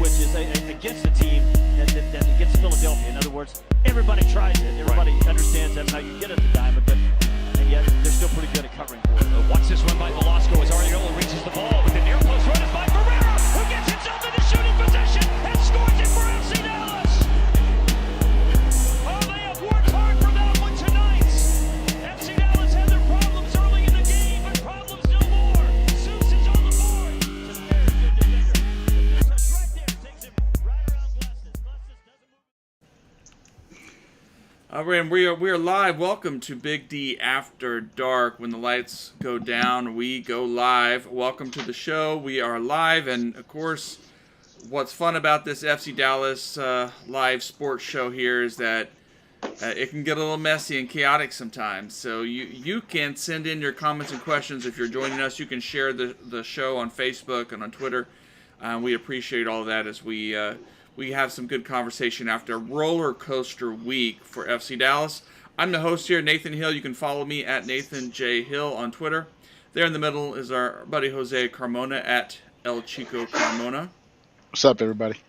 which is against a team that against Philadelphia. In other words, everybody tries it. Everybody understands that's how you get at the diamond, and yet they're still pretty good at covering for it. Watch this one by Velasco as Ariola reaches the ball with the near post run is by Ferreira, who gets himself into shooting position and scores it for FC Dallas. Oh, they have worked hard for that one tonight. FC Dallas had their problems early in the game, but problems no more. Zeus is on the board. It's a very good defender. The touch right there takes him right around Glasses. Glasses doesn't move. We are live. Welcome to Big D After Dark. When the lights go down, we go live. Welcome to the show. We are live, and of course, what's fun about this FC Dallas live sports show here is that it can get a little messy and chaotic sometimes. So you can send in your comments and questions if you're joining us. You can share the show on Facebook and on Twitter. We appreciate all of that as we have some good conversation after a roller coaster week for FC Dallas. I'm the host here, Nathan Hill. You can follow me at Nathan J. Hill on Twitter. There in the middle is our buddy Jose Carmona at El Chico Carmona. What's up, everybody?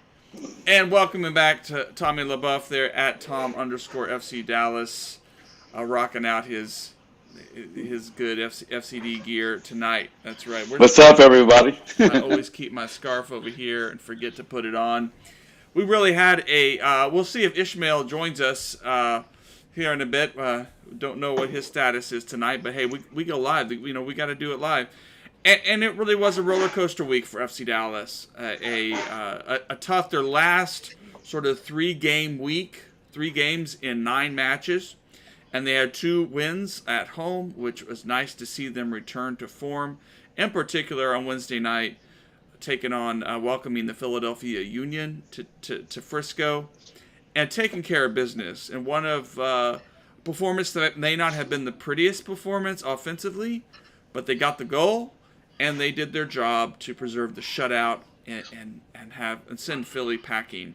And welcoming back to Tommy LaBeouf there at Tom_FC Dallas, rocking out his good FCD gear tonight. That's right. What's up, everybody? I always keep my scarf over here and forget to put it on. We really had we'll see if Ishmael joins us here in a bit. Don't know what his status is tonight, but hey, we go live. We got to do it live. And it really was a roller coaster week for FC Dallas. A tough, their last sort of 3-game week, 3 games in 9 matches. And they had 2 wins at home, which was nice to see them return to form. In particular, on Wednesday night, taking on, welcoming the Philadelphia Union to Frisco, and taking care of business. And one of performance that may not have been the prettiest performance offensively, but they got the goal, and they did their job to preserve the shutout and send Philly packing.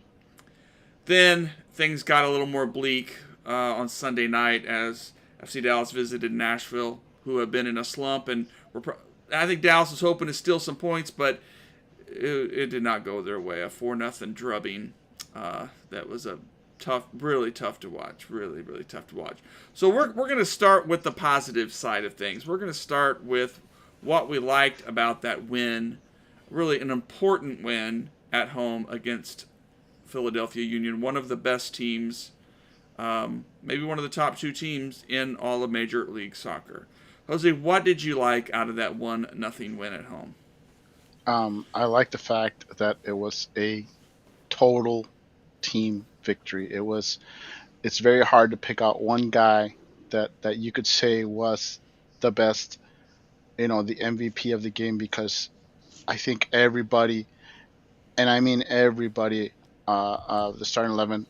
Then things got a little more bleak on Sunday night as FC Dallas visited Nashville, who have been in a slump, and I think Dallas was hoping to steal some points, but it did not go their way. A 4-0 drubbing. That was a really tough to watch. Really, really tough to watch. So we're going to start with the positive side of things. We're going to start with what we liked about that win. Really an important win at home against Philadelphia Union. One of the best teams, maybe one of the top 2 teams in all of Major League Soccer. Jose, what did you like out of that 1-0 win at home? I like the fact that it was a total team victory. It's very hard to pick out one guy that you could say was the best, the MVP of the game, because I think everybody, and I mean everybody, the starting 11,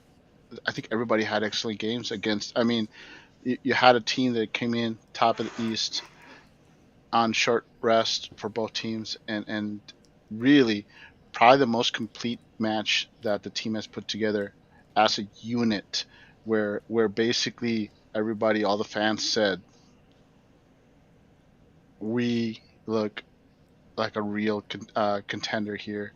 I think everybody had excellent games against. I mean, you had a team that came in top of the East on short rest for both teams, and really probably the most complete match that the team has put together as a unit, where basically everybody, all the fans said, we look like a real contender here.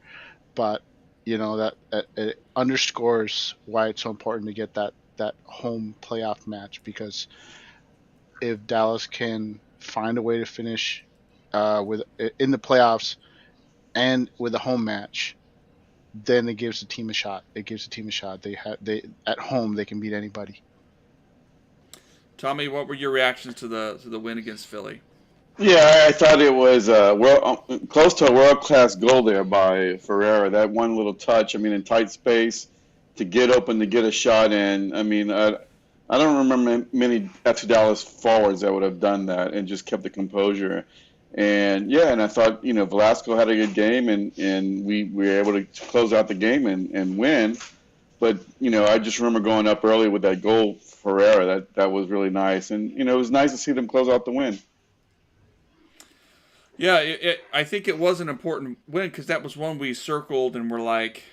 But that it underscores why it's so important to get that home playoff match, because if Dallas can find a way to finish in the playoffs and with a home match, then it gives the team a shot. They at home they can beat anybody. Tommy, what were your reactions to the win against Philly? Yeah, I thought it was close to a world-class goal there by Ferreira. That one little touch, in tight space, to get open, to get a shot in. I don't remember many FC Dallas forwards that would have done that and just kept the composure. And I thought, Velasco had a good game, and we were able to close out the game and win. But, I just remember going up early with that goal, Ferreira. That was really nice. And, it was nice to see them close out the win. Yeah, I think it was an important win because that was one we circled and were like,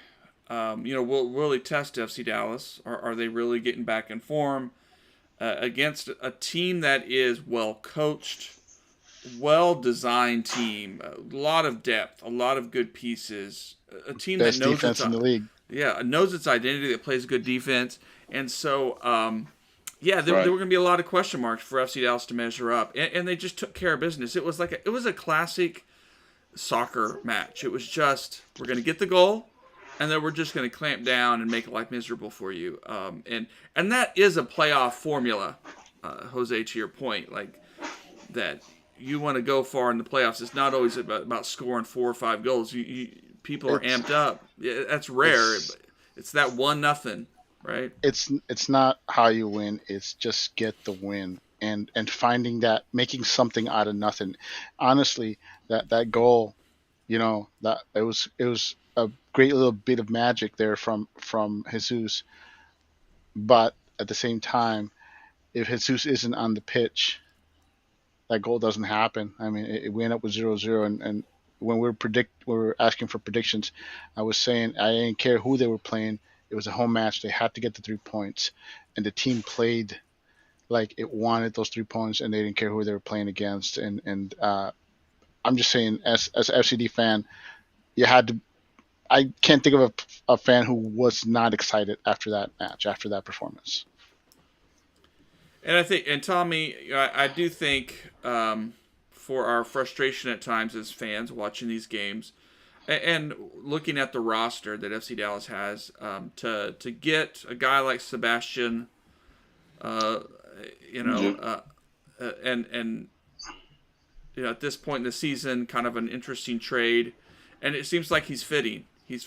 we'll really test FC Dallas. Are they really getting back in form against a team that is well coached, well-designed team, a lot of depth, a lot of good pieces, a team Best that knows defense in the league. Yeah, knows its identity, that plays good defense, and so yeah, there Right. were going to be a lot of question marks for FC Dallas to measure up, and they just took care of business. It was a classic soccer match. It was just, we're going to get the goal, and then we're just going to clamp down and make life miserable for you. And that is a playoff formula, Jose, to your point, like that you want to go far in the playoffs. It's not always about scoring 4 or 5 goals. People are amped up. Yeah, that's rare. It's that 1-0, right? It's not how you win. It's just get the win and finding that, making something out of nothing. Honestly, that goal, that it was a great little bit of magic there from Jesus. But at the same time, if Jesus isn't on the pitch, that goal doesn't happen. I mean, we end up with 0-0, and when we were asking for predictions, I was saying I didn't care who they were playing. It was a home match. They had to get the 3 points, and the team played like it wanted those 3 points, and they didn't care who they were playing against. And I'm just saying, as an FCD fan, you had to. I can't think of a fan who was not excited after that match, after that performance. And Tommy, I do think for our frustration at times as fans watching these games and looking at the roster that FC Dallas has, to get a guy like Sebastian, and at this point in the season, kind of an interesting trade, and it seems like he's fitting. He's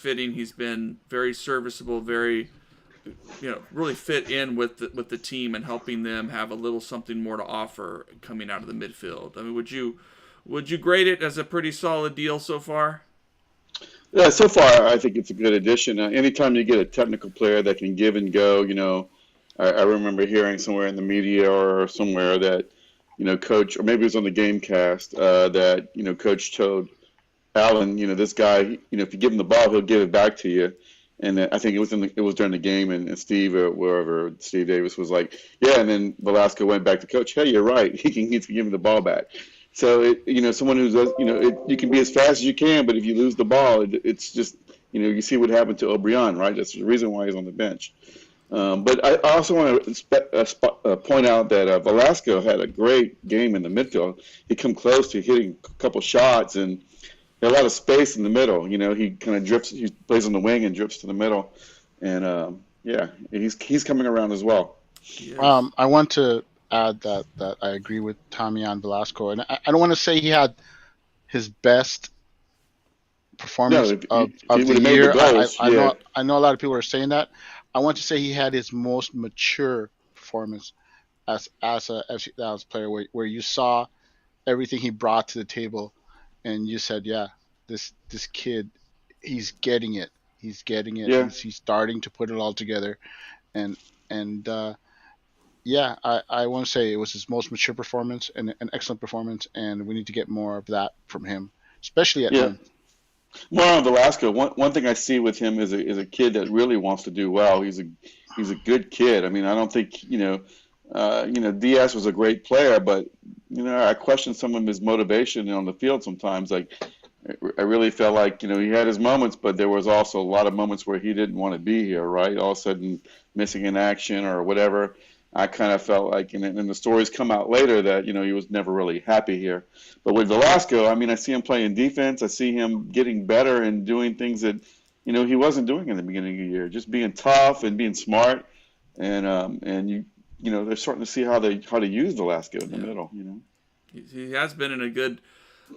been very serviceable, very, really fit in with the team and helping them have a little something more to offer coming out of the midfield. I mean, would you grade it as a pretty solid deal so far? Yeah, so far I think it's a good addition. Anytime you get a technical player that can give and go, I remember hearing somewhere in the media or somewhere that, coach, or maybe it was on the Gamecast, that, coach told Allen, this guy, if you give him the ball, he'll give it back to you. And I think it was during the game, and Steve or wherever, Steve Davis was like, yeah. And then Velasco went back to coach. Hey, you're right. He needs to give him the ball back. So someone who's you can be as fast as you can, but if you lose the ball, it's just you see what happened to O'Brien, right? That's the reason why he's on the bench. But I also want to point out that Velasco had a great game in the midfield. He come close to hitting a couple shots and. There's a lot of space in the middle. He kind of drifts. He plays on the wing and drifts to the middle, and he's coming around as well. Yes. I want to add that I agree with Tommy on Velasco, and I don't want to say he had his best performance of the year. I know a lot of people are saying that. I want to say he had his most mature performance as a FC Dallas player, where you saw everything he brought to the table. And you said, yeah, this kid, he's getting it. He's getting it. Yeah. He's starting to put it all together. And yeah, I want to say it was his most mature performance and an excellent performance. And we need to get more of that from him, especially at home. More on Velasco. One thing I see with him is a kid that really wants to do well. He's a good kid. I mean, I don't think Diaz was a great player, but I question some of his motivation on the field sometimes. Like, I really felt like he had his moments, but there was also a lot of moments where he didn't want to be here. Right, all of a sudden missing in action or whatever. I kind of felt like, and the stories come out later that he was never really happy here. But with Velasco, I mean, I see him playing defense. I see him getting better and doing things that he wasn't doing in the beginning of the year. Just being tough and being smart, and they're starting to see how to use Velasco in the middle. He has been in a good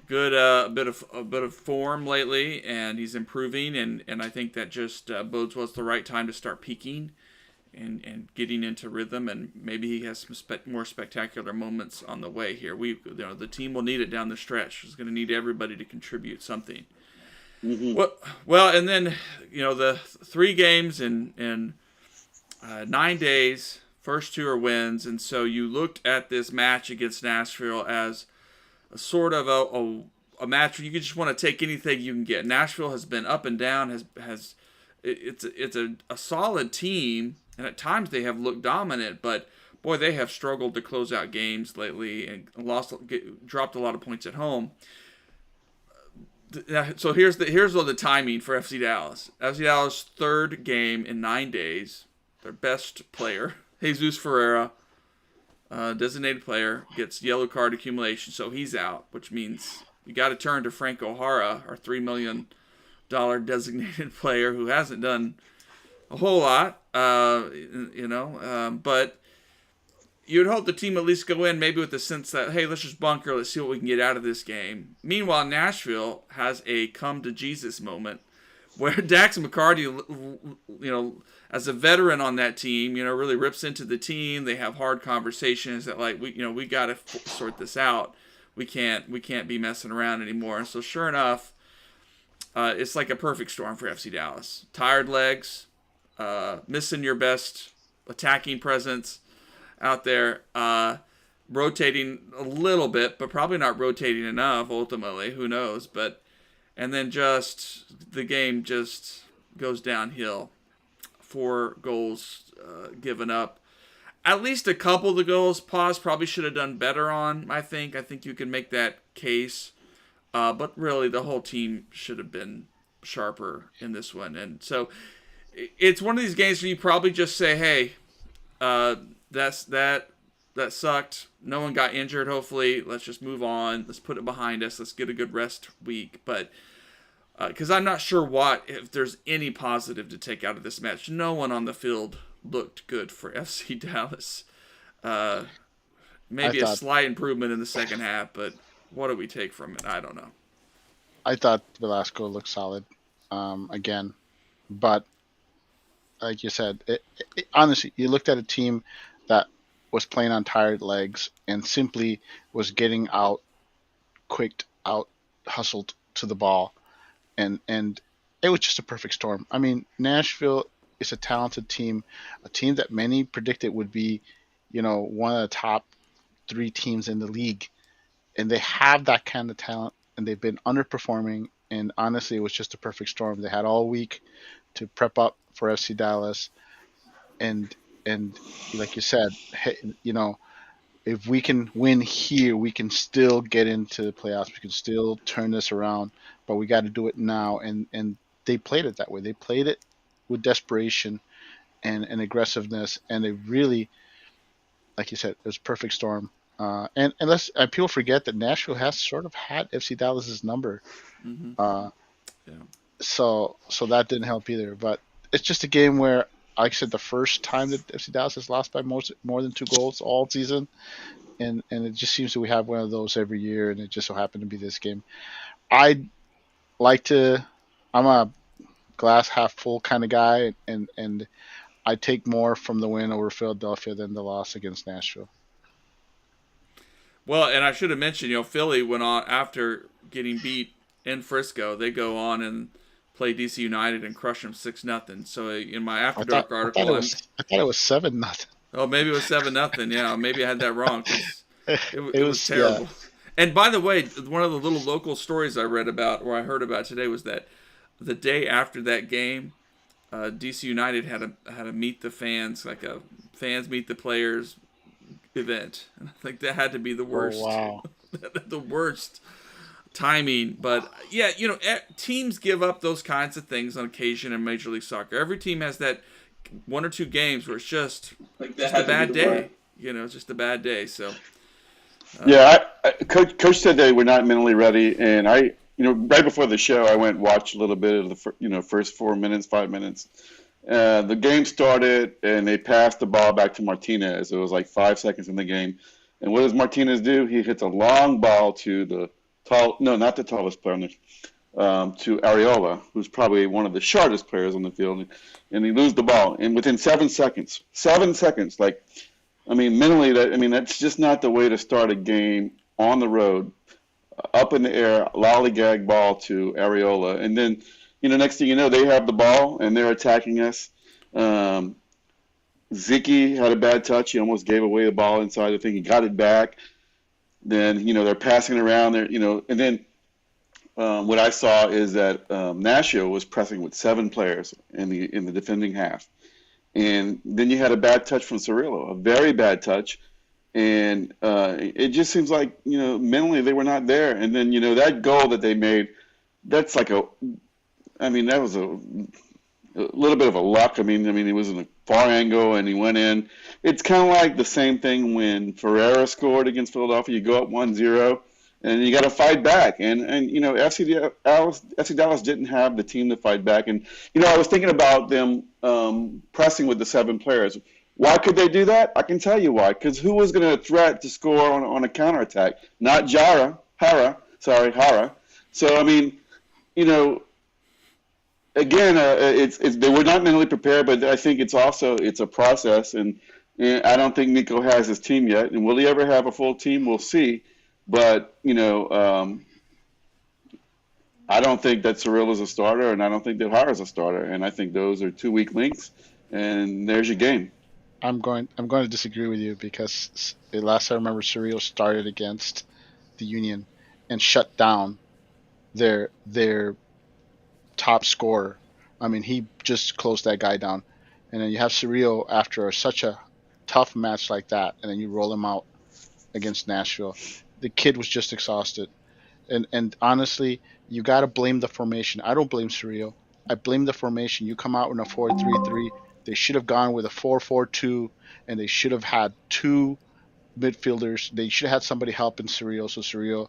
bit of form lately, and he's improving, and I think that just bodes well. It's the right time to start peaking and getting into rhythm, and maybe he has some more spectacular moments on the way here. The team will need it down the stretch. It's going to need everybody to contribute something. Mm-hmm. Well, and then the 3 games in 9 days. First 2 are wins, and so you looked at this match against Nashville as a sort of a match where you just want to take anything you can get. Nashville has been up and down. It's a solid team, and at times they have looked dominant. But boy, they have struggled to close out games lately and dropped a lot of points at home. So here's the timing for FC Dallas. FC Dallas' third game in 9 days. Their best player, Jesus Ferreira, designated player, gets yellow card accumulation, so he's out, which means you got to turn to Frank O'Hara, our $3 million designated player, who hasn't done a whole lot, but you'd hope the team at least go in maybe with the sense that, hey, let's just bunker, let's see what we can get out of this game. Meanwhile, Nashville has a come-to-Jesus moment where Dax McCarty, as a veteran on that team, really rips into the team. They have hard conversations that, like, we got to sort this out. We can't be messing around anymore. And so sure enough, it's like a perfect storm for FC Dallas. Tired legs, missing your best attacking presence out there, rotating a little bit, but probably not rotating enough ultimately. Who knows? And then the game just goes downhill. 4 goals given up. At least a couple of the goals Paz probably should have done better on, I think. I think you can make that case. But really, the whole team should have been sharper in this one. And so it's one of these games where you probably just say, hey, that sucked. No one got injured, hopefully. Let's just move on. Let's put it behind us. Let's get a good rest week. But because I'm not sure if there's any positive to take out of this match. No one on the field looked good for FC Dallas. Maybe a slight improvement in the second half, but what do we take from it? I don't know. I thought Velasco looked solid again, but like you said, honestly, you looked at a team that was playing on tired legs and simply was getting out hustled to the ball, and it was just a perfect storm. I mean, Nashville is a talented team, a team that many predicted would be, one of the top 3 teams in the league, and they have that kind of talent, and they've been underperforming. And honestly, it was just a perfect storm. They had all week to prep up for FC Dallas, and like you said, if we can win here, we can still get into the playoffs. We can still turn this around, but we got to do it now. And they played it that way. They played it with desperation and aggressiveness, and they really, like you said, it was a perfect storm. And people forget that Nashville has sort of had FC Dallas's number. Mm-hmm. So that didn't help either. But it's just a game where, like I said, the first time that FC Dallas has lost by more than 2 goals all season, and it just seems that we have one of those every year, and it just so happened to be this game. I'm a glass half full kind of guy, and I take more from the win over Philadelphia than the loss against Nashville. Well, and I should have mentioned, Philly went on after getting beat in Frisco. They go on and play DC United and crush them 6-0. So in my After Dark article, I thought it was 7-0. Oh, maybe it was 7-0. Yeah, maybe I had that wrong. It was terrible. Yeah. And by the way, one of the little local stories I read about, or I heard about today, was that the day after that game, DC United had a meet the fans, like a fans meet the players event. And I think that had to be the worst. Oh, wow. The worst timing. But yeah, teams give up those kinds of things on occasion in Major League Soccer. Every team has that 1 or 2 games where it's just a bad day. It's just a bad day. So Coach said they were not mentally ready, and I right before the show I went and watched a little bit of the first 5 minutes. The game started, and they passed the ball back to Martinez. It was like 5 seconds in the game. And what does Martinez do? He hits a long ball to not the tallest player, to Areola, who's probably one of the shortest players on the field, and he loses the ball. And within 7 seconds, mentally, that's just not the way to start a game on the road, up in the air, lollygag ball to Areola. And then, next thing you know, they have the ball and they're attacking us. Ziki had a bad touch. He almost gave away the ball inside. I think he got it back. Then, they're passing it around there, and then what I saw is that Nashville was pressing with 7 players in the defending half. And then you had a bad touch from Cirillo, a very bad touch. And it just seems like, mentally they were not there. And then, that goal that they made, that's like that was a little bit of a luck. I mean, it was in a far angle and he went in. It's kind of like the same thing when Ferreira scored against Philadelphia. You go up 1-0 and you got to fight back. And FC Dallas didn't have the team to fight back. And, I was thinking about them pressing with the 7 players. Why could they do that? I can tell you why. Because who was going to threat to score on a counterattack? Not Hara. So, again, it's they were not mentally prepared, but I think it's a process, and I don't think Nico has his team yet. And will he ever have a full team? We'll see. But I don't think that Cirillo's a starter, and I don't think that Hara's a starter, and I think those are 2 weak links. And there's your game. I'm going to disagree with you because last I remember, Cirillo started against the Union and shut down their top scorer. I mean, he just closed that guy down. And then you have Cirillo after such a tough match like that, and then you roll him out against Nashville. The kid was just exhausted. And honestly, you got to blame the formation. I don't blame Cirillo. I blame the formation. You come out in a 4-3-3. They should have gone with a 4-4-2, and they should have had 2 midfielders. They should have had somebody helping Cirillo, so Cirillo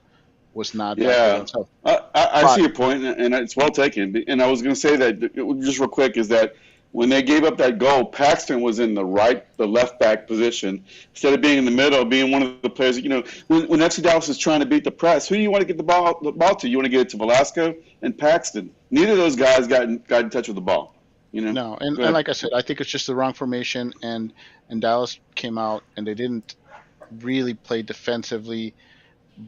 was not. Yeah, I see your point, and it's well taken. And I was going to say that just real quick is that when they gave up that goal, Paxton was in the left back position instead of being in the middle, being one of the players. When FC Dallas is trying to beat the press, who do you want to get the ball to? You want to get it to Velasco and Paxton. Neither of those guys got in touch with the ball. No, and like I said, I think it's just the wrong formation, and Dallas came out and they didn't really play defensively,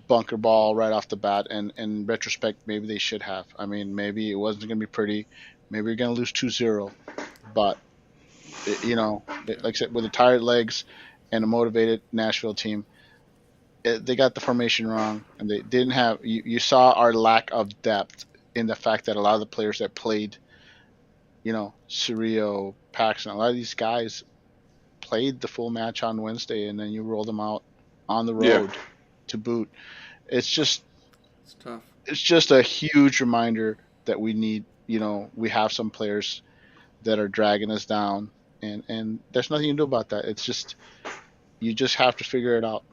bunker ball right off the bat, and in retrospect, maybe they should have. I mean, maybe it wasn't going to be pretty. Maybe you're going to lose 2-0, but, like I said, with the tired legs and a motivated Nashville team, they got the formation wrong, and they didn't have. You saw our lack of depth in the fact that a lot of the players that played, Cirillo, Paxton, a lot of these guys played the full match on Wednesday, and then you roll them out on the road to boot. It's tough. It's just a huge reminder that we need. We have some players that are dragging us down, and there's nothing you can do about that. It's just you just have to figure it out.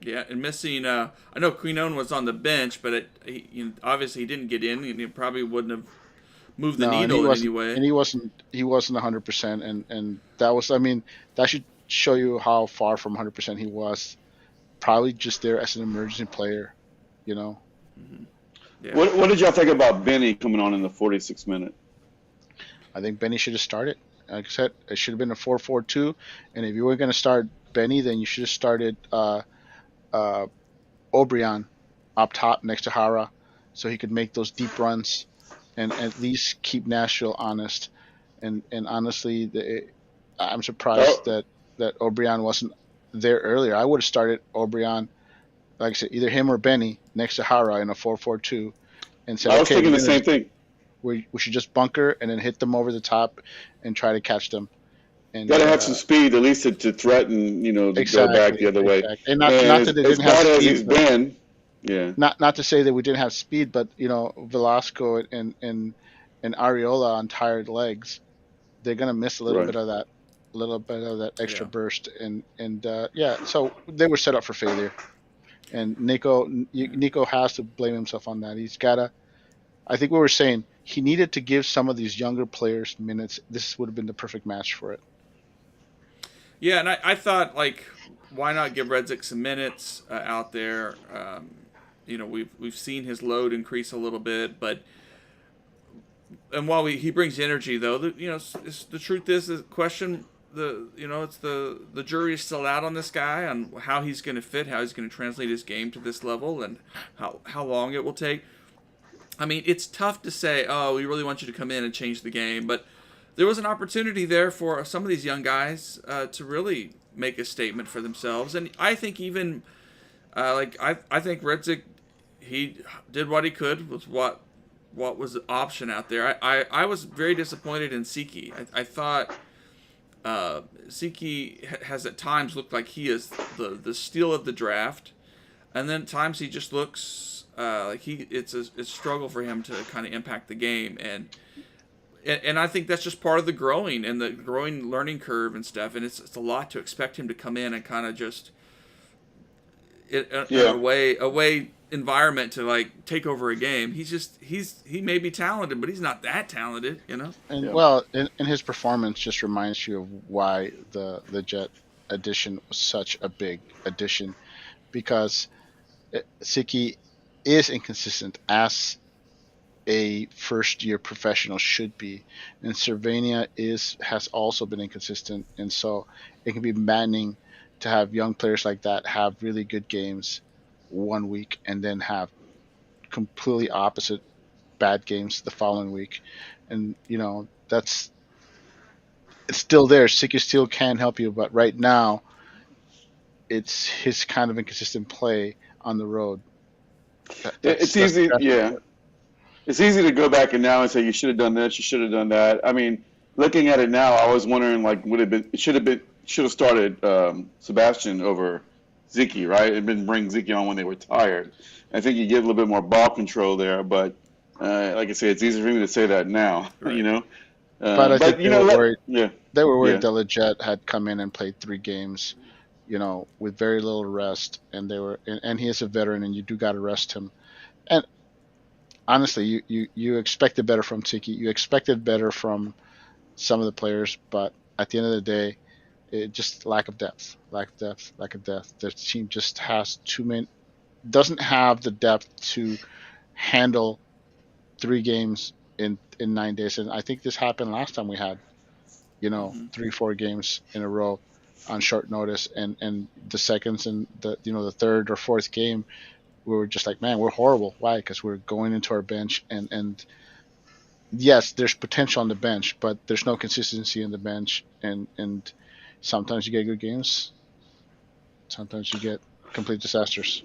Yeah, and missing. I know Quinone was on the bench, but obviously he didn't get in, and he probably wouldn't have moved the needle in any way. And he wasn't 100%, and that was. I mean, that should show you how far from 100% he was. Probably just there as an emergency player, Mm-hmm. Yeah. What did y'all think about Benny coming on in the 46th minute? I think Benny should have started. Like I said, it should have been a 4-4-2, and if you were going to start Benny, then you should have started O'Brien up top next to Hara, so he could make those deep runs and at least keep Nashville honest. And honestly, I'm surprised that O'Brien wasn't there earlier. I would have started O'Brien, like I said, either him or Benny next to Hara in a 4-4-2, and said, I was thinking the same thing. We should just bunker and then hit them over the top and try to catch them. And got to have some speed, at least to threaten, to go back the other way. And not that they didn't have speed. As he's been, yeah. Not to say that we didn't have speed, but Velasco and Areola on tired legs, they're gonna miss a little bit of that extra burst, and so they were set up for failure. And Nico has to blame himself on that. He's gotta. I think we were saying he needed to give some of these younger players minutes. This would have been the perfect match for it. Yeah, and I thought, why not give Redzik some minutes out there? We've seen his load increase a little bit, and while he brings energy, though, the truth is the question. It's the jury is still out on this guy on how he's going to fit, how he's going to translate his game to this level, and how long it will take. I mean, it's tough to say, oh, we really want you to come in and change the game, but there was an opportunity there for some of these young guys to really make a statement for themselves. And I think even, I think Redzik, he did what he could with what was the option out there. I was very disappointed in Siki. I thought Zeke has at times looked like he is the steal of the draft, and then at times he just looks like it's a struggle for him to kind of impact the game, and I think that's just part of the growing and the growing learning curve and stuff, and it's a lot to expect him to come in and kind of just in Yeah. a way environment to like take over a game. He may be talented, but he's not that talented, you know. And Yeah. well, in his performance just reminds you of why the Jet addition was such a big addition, because Siki is inconsistent as a first year professional should be, and Cervania has also been inconsistent, and so it can be maddening to have young players like that have really good games one week and then have completely opposite bad games the following week, and that's it's still there. Siki still can help you, but right now it's his kind of inconsistent play on the road. It's easy, yeah. It's easy to go back and now and say you should have done this, you should have done that. I mean, looking at it now, I was wondering like it should have started Sebastian over Zeke, right? It didn't bring Zeke on when they were tired. I think you get a little bit more ball control there, but like I say, it's easy for me to say that now, Right. you know. But I think But you know, yeah, they were worried yeah. that Leggett had come in and played 3 games, with very little rest, and and he is a veteran, and you do got to rest him. And honestly, you expected better from Tiki. You expected better from some of the players, but at the end of the day, it just lack of depth, lack of depth, lack of depth. The team just has too many, doesn't have the depth to handle 3 games in 9 days. And I think this happened last time we had, Mm-hmm. 3-4 games in a row on short notice, and the seconds and the third or fourth game, we were just like, man, we're horrible. Why? Because we're going into our bench, and yes, there's potential on the bench, but there's no consistency in the bench, and sometimes you get good games, sometimes you get complete disasters.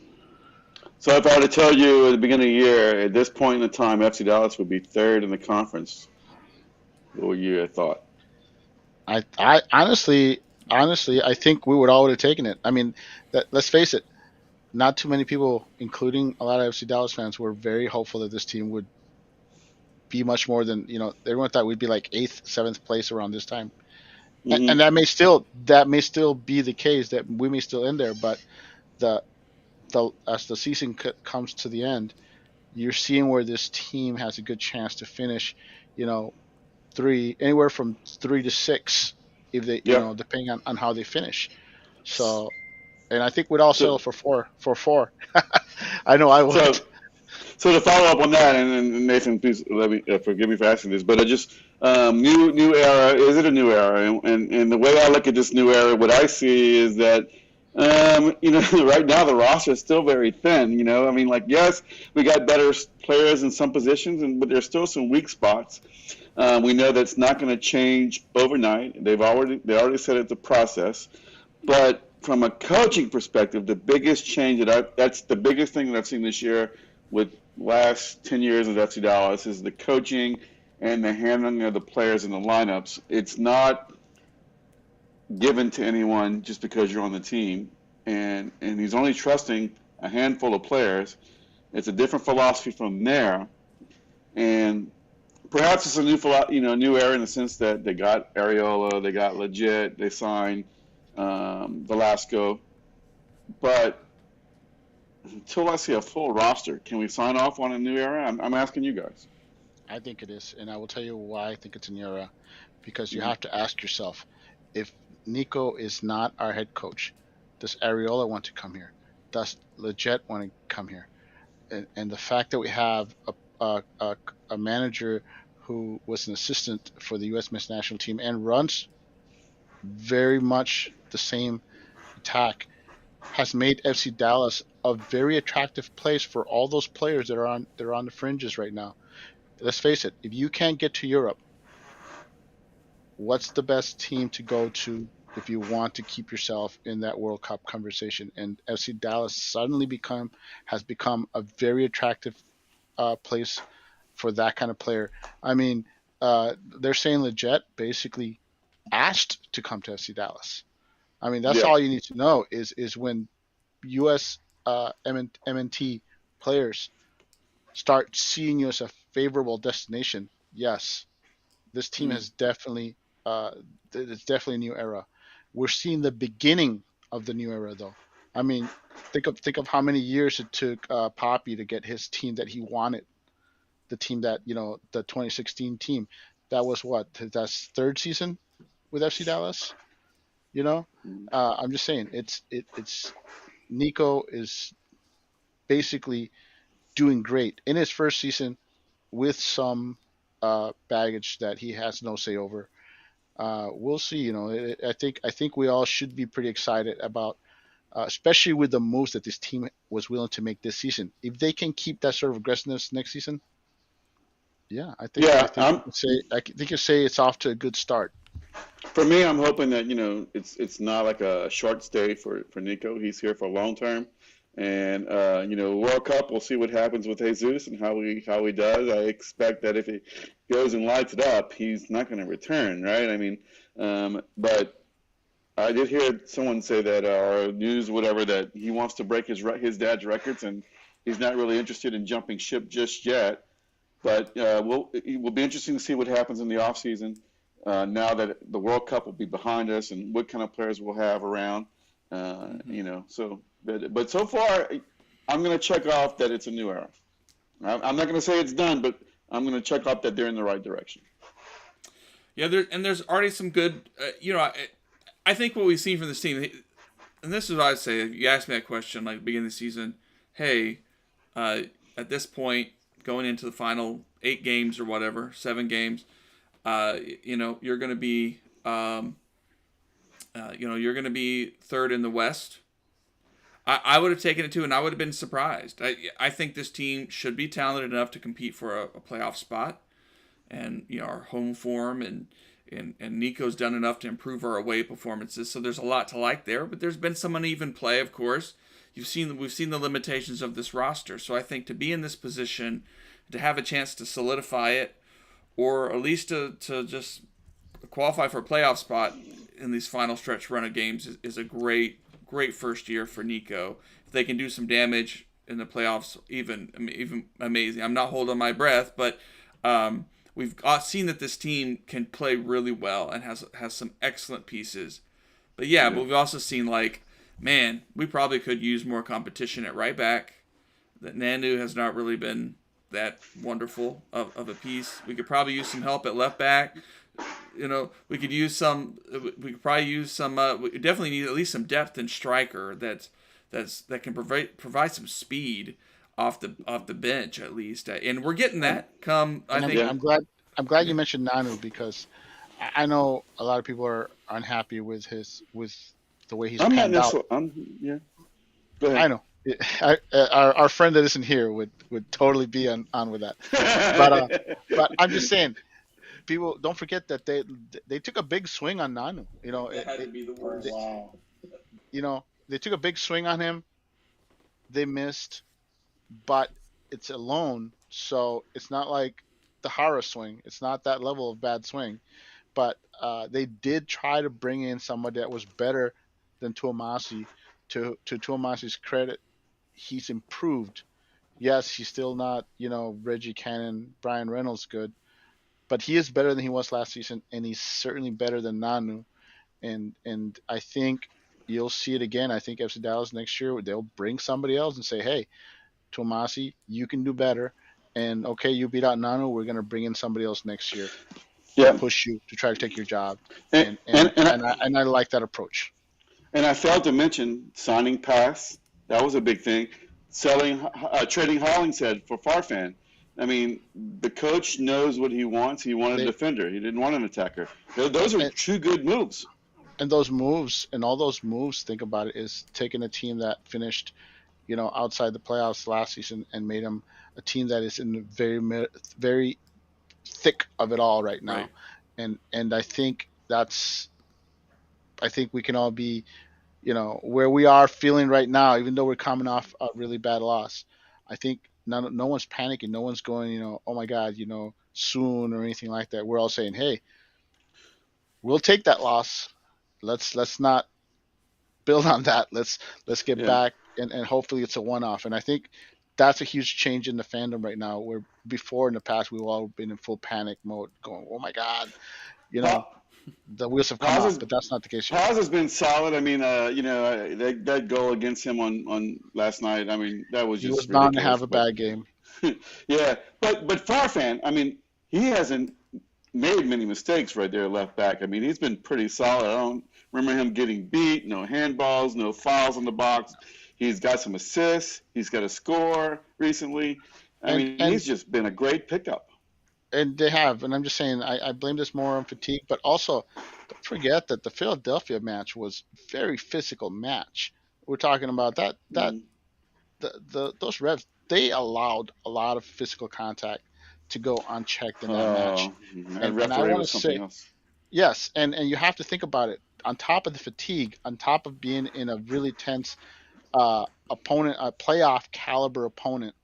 So if I were to tell you at the beginning of the year, at this point in the time, FC Dallas would be third in the conference, what would you have thought? I honestly, I think we would all would have taken it. I mean, let's face it, not too many people, including a lot of FC Dallas fans, were very hopeful that this team would be much more than everyone thought we'd be like eighth, seventh place around this time, and Hmm. that may still be the case, that we may still end there. But the as the season comes to the end, you're seeing where this team has a good chance to finish, you know, anywhere from 3 to 6, if they, Yeah. depending on how they finish. So, and I think we'd all So, settle for four. I know I so would. So to follow up on that, and Nathan, please let me forgive me for asking this, but I just new era. Is it a new era? And the way I look at this new era, what I see is that right now the roster is still very thin. I mean, like yes, we got better players in some positions, but there's still some weak spots. We know that's not going to change overnight. They already said it's a process, but from a coaching perspective, the biggest change that's the biggest thing that I've seen this year with last 10 years of FC Dallas is the coaching and the handling of the players in the lineups. It's not given to anyone just because you're on the team, and he's only trusting a handful of players. It's a different philosophy from there, and perhaps it's a new era in the sense that they got Areola, they got Legit, they signed Velasco, but until I see a full roster, can we sign off on a new era? I'm asking you guys. I think it is, and I will tell you why I think it's an era. Because you Mhm. have to ask yourself, if Nico is not our head coach, does Areola want to come here? Does Leggett want to come here? And the fact that we have a manager who was an assistant for the U.S. men's national team and runs very much the same attack has made FC Dallas a very attractive place for all those players that are on the fringes right now. Let's face it, if you can't get to Europe, what's the best team to go to if you want to keep yourself in that World Cup conversation? And FC Dallas suddenly has become a very attractive place for that kind of player. I mean, they're saying Leggett basically asked to come to FC Dallas. I mean, that's Yeah. all you need to know is when U.S. MNT players start seeing you as a favorable destination. Yes, this team Mm. has definitely uh, it's definitely a new era. We're seeing the beginning of the new era, though. I mean, think of how many years it took Poppy to get his team that he wanted, the team that the 2016 team. That was what that's third season with FC Dallas. You know, Mm. I'm just saying it's Nico is basically doing great in his first season with some baggage that he has no say over. We'll see. I think we all should be pretty excited about, especially with the moves that this team was willing to make this season. If they can keep that sort of aggressiveness next season, yeah, I think I Yeah, think you can say it's off to a good start. for me, I'm hoping that it's not like a short stay for Nico. He's here for long term, and World Cup. We'll see what happens with Jesus and how he does. I expect that if he goes and lights it up, he's not going to return, right? I mean, but I did hear someone say that or news whatever that he wants to break his dad's records, and he's not really interested in jumping ship just yet. But it will be interesting to see what happens in the offseason now that the World Cup will be behind us and what kind of players we'll have around. So but so far, I'm going to check off that it's a new era. I'm not going to say it's done, but I'm going to check off that they're in the right direction. Yeah, there's already some good. I think what we've seen from this team, and this is what I say. If you asked me that question like beginning of the season, hey, at this point, going into the final 8 games or whatever, 7 games, you're going to be, you're going to be third in the West. I would have taken it too, and I would have been surprised. I think this team should be talented enough to compete for a playoff spot, and our home form and Nico's done enough to improve our away performances. So there's a lot to like there, but there's been some uneven play, of course. We've seen the limitations of this roster. So I think to be in this position, to have a chance to solidify it, or at least to just qualify for a playoff spot in these final stretch run of games is a great first year for Nico. If they can do some damage in the playoffs, even amazing. I'm not holding my breath, but we've seen that this team can play really well and has some excellent pieces. But but we've also seen man, we probably could use more competition at right back. That Nanu has not really been that wonderful of a piece. We could probably use some help at left back. We could use some. We could probably use some. We definitely need at least some depth in striker that can provide some speed off the bench at least. And we're getting that. I And think. I'm glad you mentioned Nanu because I know a lot of people are unhappy with the way he's I'm not panned out. necessarily. Yeah. Go I ahead. know. Our friend that isn't here would totally be on with that. But I'm just saying, people don't forget that they took a big swing on Nanu. That had to be the worst. Wow. They took a big swing on him. They missed, but it's a loan, so it's not like the Hara swing. It's not that level of bad swing. But they did try to bring in somebody that was better than Tuamasi. To Tuamasi's credit, he's improved. Yes, he's still not, Reggie Cannon, Brian Reynolds good, but he is better than he was last season, and he's certainly better than Nanu. And I think you'll see it again. I think FC Dallas next year they'll bring somebody else and say, hey, Tomasi, you can do better. And okay, you beat out Nanu. We're gonna bring in somebody else next year to Yeah. push you to try to take your job. And, And and and, and, and I, I like that approach. and I failed to mention signing Pass. That was a big thing. Trading Hollingshead for Farfan. I mean, the coach knows what he wants. He wanted a They defender. He didn't want an attacker. Those are and, two good moves. and those moves and all those moves. Think about it: is taking a team that finished, outside the playoffs last season and made them a team that is in the very thick of it all right now. Right. And I think we can all be, where we are feeling right now, even though we're coming off a really bad loss. I think no one's panicking. No one's going, oh my God, soon or anything like that. We're all saying, hey, we'll take that loss. Let's not build on that. Let's get Yeah. back, and hopefully it's a one-off. And I think that's a huge change in the fandom right now. Where before in the past we've all been in full panic mode, going, "Oh my God," you know, Pa- the wheels have come Paz off. has, But that's not the case yet. Paz has been solid. I mean, that goal against him on last night. I mean, that was He just was bound to ridiculous. have a But bad game. yeah, but Farfan, I mean, he hasn't made many mistakes right there left back. I mean, he's been pretty solid. I don't remember him getting beat. No handballs, no fouls in the box. He's got some assists. He's got a score recently. I And mean, and he's just been a great pickup. and they have. And I'm just saying, I blame this more on fatigue, but also don't forget that the Philadelphia match was very physical match. We're talking about that Mhm. those refs, they allowed a lot of physical contact to go unchecked in that match. Oh, that And I referee want to was something say else. yes, and you have to think about it. On top of the fatigue, on top of being in a really tense opponent, a playoff caliber opponent,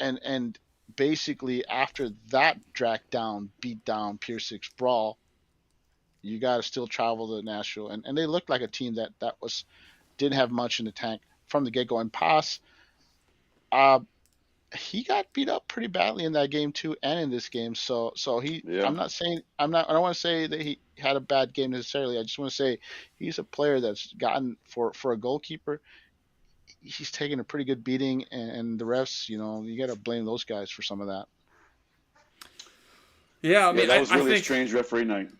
and basically after that drag down, beat down, Pier Six brawl, you got to still travel to Nashville, and they looked like a team that was didn't have much in the tank from the get go. And Pass, uh, he got beat up pretty badly in that game too, and in this game. So he, Yeah. I'm not saying I don't want to say that he had a bad game necessarily. I just want to say he's a player that's gotten for a goalkeeper. He's taken a pretty good beating, and the refs, you got to blame those guys for some of that. Yeah, I Yeah, mean, that was I really a think strange referee night.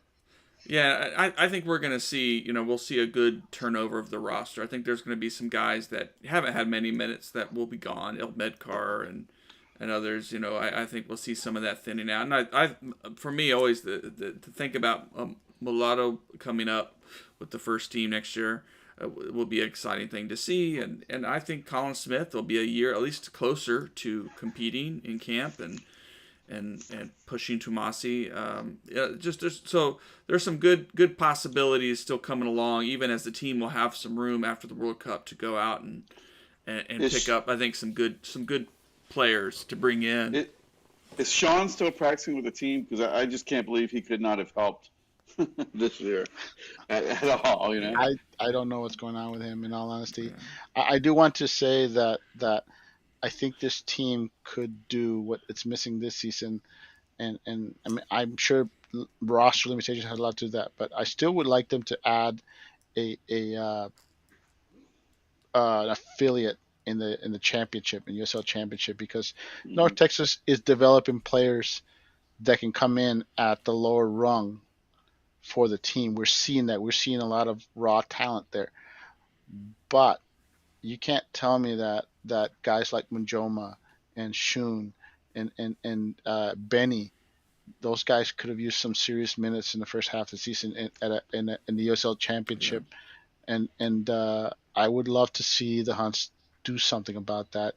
yeah, I think we're gonna see, we'll see a good turnover of the roster. I think there's gonna be some guys that haven't had many minutes that will be gone, El Medcar and others. I think we'll see some of that thinning out. And for me, always to think about Mulatto coming up with the first team next year will be an exciting thing to see. And I think Colin Smith will be a year at least closer to competing in camp and pushing Tomasi. There's some good possibilities still coming along, even as the team will have some room after the World Cup to go out and Is pick up. I think some good players to bring in. it is Sean still practicing with the team? Because I just can't believe he could not have helped this year at all. I don't know what's going on with him. In all honesty, I do want to say that I think this team could do what it's missing this season, and I mean, I'm sure roster limitations had a lot to do that, but I still would like them to add a an affiliate in the championship, in USL championship, because North Mhm. Texas is developing players that can come in at the lower rung for the team. We're seeing that. We're seeing a lot of raw talent there, but you can't tell me that guys like Munjoma and Shun and Benny, those guys could have used some serious minutes in the first half of the season in the USL Yeah. Championship, and I would love to see the Hunts do something about that,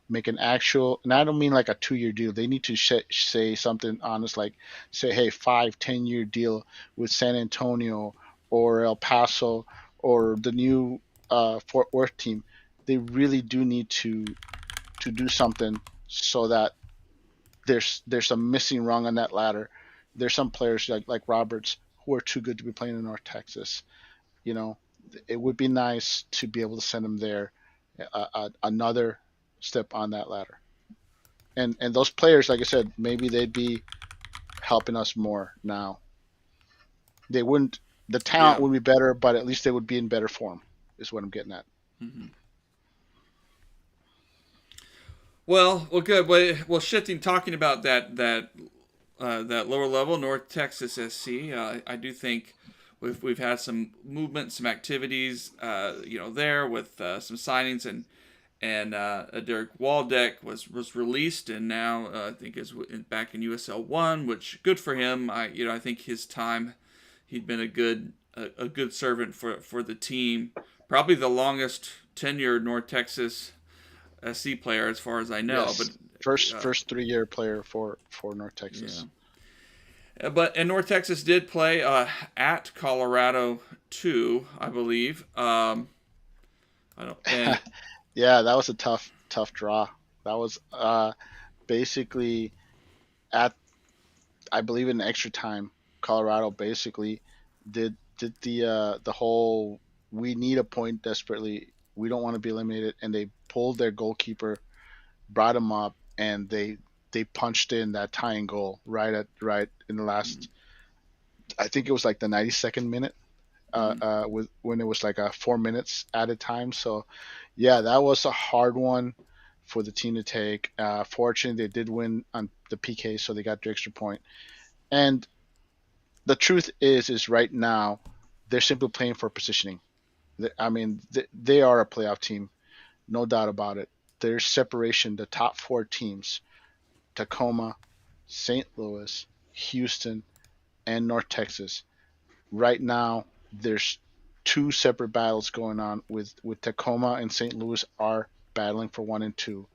make an actual, and I don't mean like a 2-year deal. They need to say something honest, like say, hey, 5-10 year deal with San Antonio or El Paso or the new Fort Worth team. They really do need to do something so that there's a missing rung on that ladder. There's some players like Roberts who are too good to be playing in North Texas. You know, it would be nice to be able to send them there, another step on that ladder. And those players, like I said, maybe they'd be helping us more now. They wouldn't. The talent Yeah. would be better, but at least they would be in better form. Is what I'm getting at. Hmm. Well, good. Well, shifting, talking about that lower level, North Texas SC. I do think we've had some movement, some activities, there with some signings and Derek Waldeck was released and now I think is back in USL One, which good for him. I think his time, he'd been a good servant for the team. Probably the longest tenured North Texas SC player as far as I know. Yes, But first 3-year player for North Texas. yeah. And North Texas did play at Colorado too, I believe. I don't. And Yeah, that was a tough draw. That was basically at, I believe, in extra time. Colorado basically did the whole we need a point desperately. We don't want to be eliminated, and they pulled their goalkeeper, brought him up, and they punched in that tying goal right in the last. I think it was like the 92nd minute. With when it was like 4 minutes added time. So, yeah, that was a hard one for the team to take. Fortunately, they did win on the PK, so they got the extra point. And the truth is right now they're simply playing for positioning. I mean, they are a playoff team, no doubt about it. There's separation. The top four teams: Tacoma, St. Louis, Houston, and North Texas. Right now, there's two separate battles going on with Tacoma and St. Louis are battling for 1 and 2,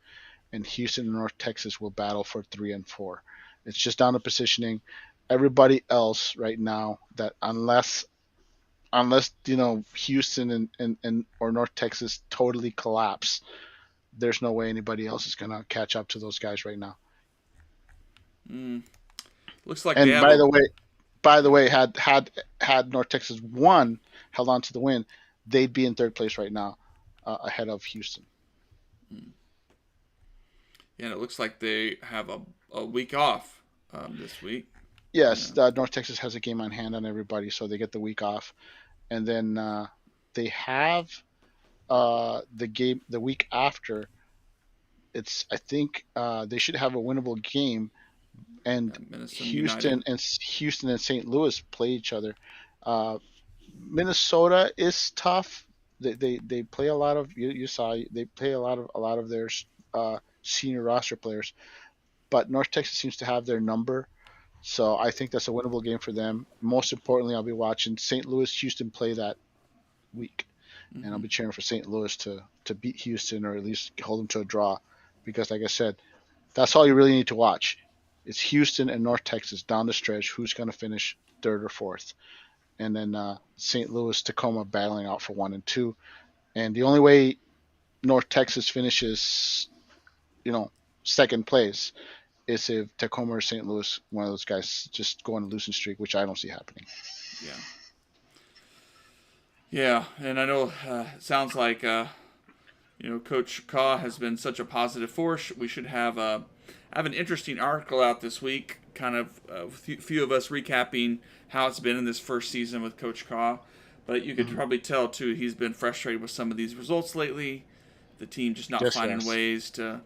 and Houston and North Texas will battle for 3 and 4. It's just down to positioning. Everybody else right now, that unless Houston and or North Texas totally collapse, there's no way anybody else is gonna catch up to those guys right now. Looks like they And have by the way, had North Texas held on to the win, they'd be in third place right now, ahead of Houston. Yeah, and it looks like they have a week off this week. Yes, North Texas has a game on hand on everybody, so they get the week off, and then they have the week after. I think they should have a winnable game, and Houston and St. Louis play each other. Minnesota is tough. They play a lot of you saw they play a lot of their senior roster players, but North Texas seems to have their number. So I think that's a winnable game for them. Most importantly, I'll be watching St. Louis Houston play that week, and I'll be cheering for St. Louis to beat Houston or at least hold them to a draw, because like I said, that's all you really need to watch. It's Houston and North Texas down the stretch. Who's going to finish third or fourth? And then St. Louis, Tacoma battling out for 1 and 2. And the only way North Texas finishes, second place is if Tacoma or St. Louis, one of those guys, just go on a losing streak, which I don't see happening. Yeah. Yeah, and I know it sounds like Coach Kaw has been such a positive force. We should have an interesting article out this week, kind of a few of us recapping how it's been in this first season with Coach Kaw. But you could probably tell too, he's been frustrated with some of these results lately. The team just not finding ways to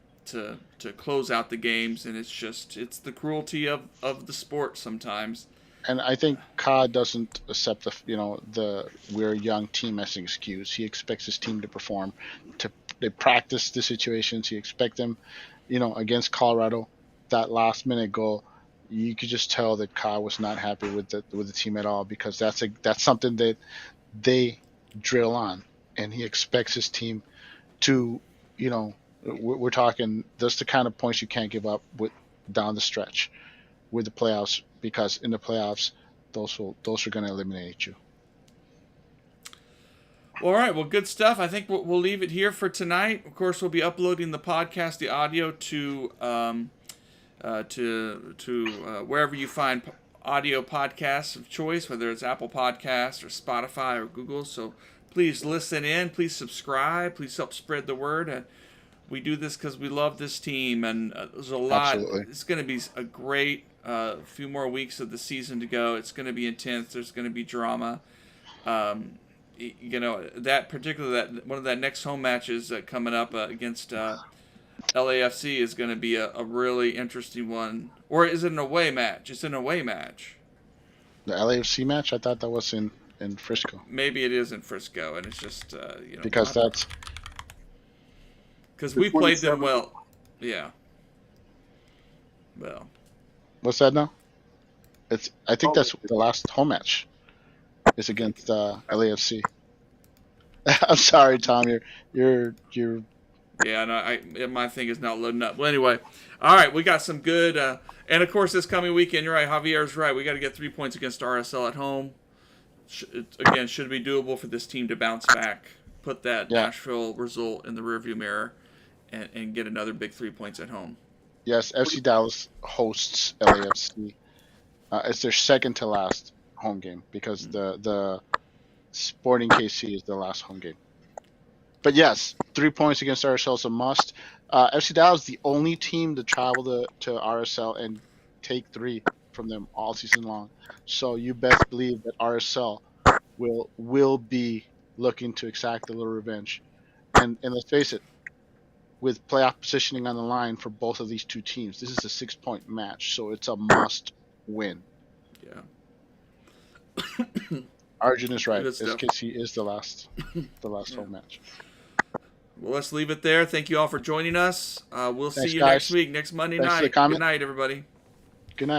close out the games, and it's the cruelty of the sport sometimes. And I think Ka doesn't accept the we're a young team as an excuse. He expects his team to perform. They practice the situations. He expects them, against Colorado, that last minute goal. You could just tell that Ka was not happy with the team at all, because that's something that they drill on, and he expects his team to, we're talking, that's the kind of points you can't give up with down the stretch with the playoffs, because in the playoffs, those are going to eliminate you. All right, well, good stuff. I think we'll leave it here for tonight. Of course, we'll be uploading the podcast, the audio, to wherever you find audio podcasts of choice, whether it's Apple Podcasts or Spotify or Google. So please listen in, please subscribe, please help spread the word. We do this because we love this team, and there's a lot. Absolutely. It's going to be a great few more weeks of the season to go. It's going to be intense. There's going to be drama. That one of that next home matches coming up against LAFC is going to be a really interesting one. Or is it an away match? It's an away match. The LAFC match? I thought that was in Frisco. Maybe it is in Frisco, and it's just because that's because we played them well. Yeah. Well. What's that now? I think that's the last home match. Is against LAFC. I'm sorry, Tom. You're. Yeah, no, my thing is not loading up. Well, anyway, all right, we got some good, and of course this coming weekend. You're right, Javier's right. We got to get 3 points against RSL at home. Again, should be doable for this team to bounce back, put that Nashville result in the rearview mirror, and get another big 3 points at home. Yes, FC Dallas hosts LAFC It's their second to last home game because the Sporting KC is the last home game. But yes, 3 points against RSL is a must. FC Dallas is the only team to travel to RSL and take 3 from them all season long. So you best believe that RSL will be looking to exact a little revenge. And let's face it, with playoff positioning on the line for both of these two teams, this is a 6-point match, so it's a must win. Yeah. Arjun is right. Good stuff. SKC is the last home match. Well, let's leave it there. Thank you all for joining us. We'll see Thanks, you guys. next week, next Monday Thanks for the night. comment. Good night, everybody. Good night.